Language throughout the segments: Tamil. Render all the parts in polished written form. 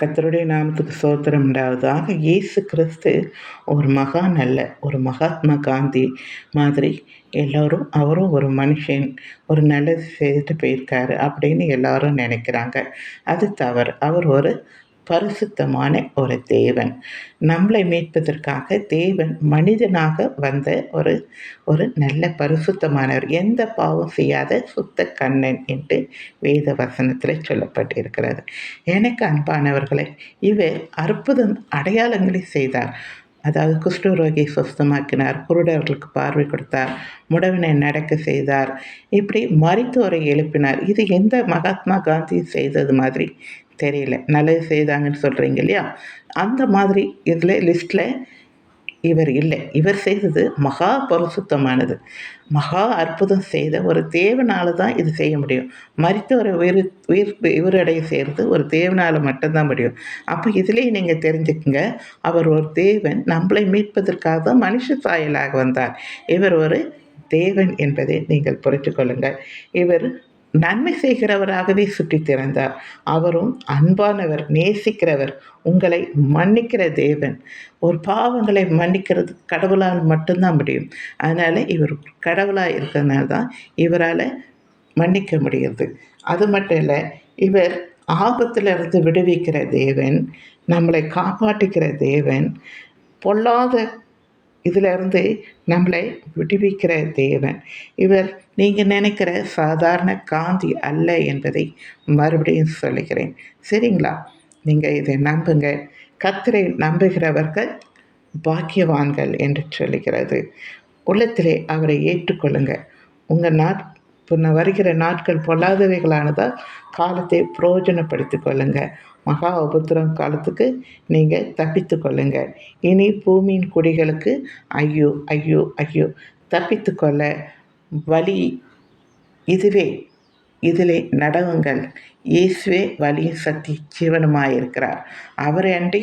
கர்த்தருடைய நாமத்துக்கு ஸ்தோத்திரம் உண்டாவதாக. இயேசு கிறிஸ்து ஒரு நல்ல ஒரு மகாத்மா காந்தி மாதிரி எல்லோரும் அவரும் ஒரு மனுஷன், ஒரு நல்லது செய்துட்டு போயிருக்காரு அப்படின்னு எல்லாரும் நினைக்கிறாங்க. அது தவறு. அவர் ஒரு பரிசுத்தமான ஒரு தேவன். நம்மளை மீட்பதற்காக தேவன் மனிதனாக வந்த ஒரு ஒரு நல்ல பரிசுத்தமானவர். எந்த பாவம் செய்யாத சுத்த கண்ணன் என்று வேத வசனத்தில் சொல்லப்பட்டிருக்கிறது. எனக்கு அன்பானவர்களே, இவர் அற்புதம் அடையாளங்களை செய்தார். அதாவது குஷ்டரோகியை சுஸ்தமாக்கினார், குருடர்களுக்கு பார்வை கொடுத்தார், முடவனை நடக்க செய்தார், இப்படி மரித்தோரை எழுப்பினார். இது எந்த மகாத்மா காந்தி செய்தது மாதிரி தெரியல. நல்லது செய்தாங்கன்னு சொல்கிறீங்க இல்லையா, அந்த மாதிரி இதில் லிஸ்ட்டில் இவர் இல்லை. இவர் செய்தது மகா பரிசுத்தமானது. மகா அற்புதம் செய்த ஒரு தேவனால் தான் இது செய்ய முடியும். மரித்தவரை உயிரடைய செய்கிறது ஒரு தேவனால் மட்டும்தான் முடியும். அப்போ இதுலேயே நீங்கள் தெரிஞ்சுக்குங்க, அவர் ஒரு தேவன், நம்மளை மீட்பதற்காக தான் மனுஷ சாயலாக வந்தார். இவர் ஒரு தேவன் என்பதை நீங்கள் புரிந்து கொள்ளுங்கள். இவர் நன்மை செய்கிறவராகவே சுற்றி திறந்தார். அவரும் அன்பானவர், நேசிக்கிறவர், உங்களை மன்னிக்கிற தேவன். ஒரு பாவங்களை மன்னிக்கிறது கடவுளால் மட்டும்தான் முடியும். அதனால் இவர் கடவுளாக இருக்கிறதுனால தான் இவரால் மன்னிக்க முடியுது. அது மட்டும் இல்லை, இவர் ஆபத்திலிருந்து விடுவிக்கிற தேவன், நம்மளை காப்பாற்றுகிற தேவன், பொல்லாத இதிலிருந்து நம்மளை விடுவிக்கிற தேவன். இவர் நீங்கள் நினைக்கிற சாதாரண காந்தி அல்ல என்பதை மறுபடியும் சொல்லுகிறேன். சரிங்களா? நீங்கள் இதை நம்புங்க. கர்த்தரை நம்புகிறவர்கள் பாக்கியவான்கள் என்று சொல்லுகிறது. உள்ளத்திலே அவரை ஏற்றுக்கொள்ளுங்க. உங்கள் வருகிற நாட்கள் பொல்லாதவைகளானதால் காலத்தை பிரயோஜனப்படுத்தி கொள்ளுங்க. மகா உபத்திரம் காலத்துக்கு நீங்கள் தப்பித்து கொள்ளுங்க. இனி பூமியின் குடிகளுக்கு ஐயோ ஐயோ ஐயோ, தப்பித்து கொள்ள வழி இதுவே, இதிலே நடவுங்கள். இயேசுவே வழியும் சக்தி ஜீவனுமாயிருக்கிறார். அவரை அன்றி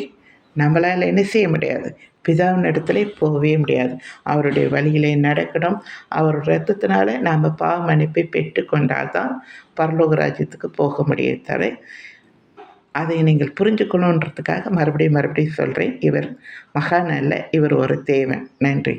நம்மளால் என்ன செய்ய முடியாது? பிதாவின் இடத்துல போகவே முடியாது. அவருடைய வழியிலே நடக்கணும். அவர் இரத்தத்தினால நாம் பாவ மன்னிப்பை பெற்றுக்கொண்டால் தான் பரலோக ராஜ்யத்துக்கு போக முடியும். தவிர அதை நீங்கள் புரிஞ்சுக்கணுன்றதுக்காக மறுபடியும் சொல்கிறேன். இவர் மகான் அல்ல, இவர் ஒரு தேவன். நன்றி.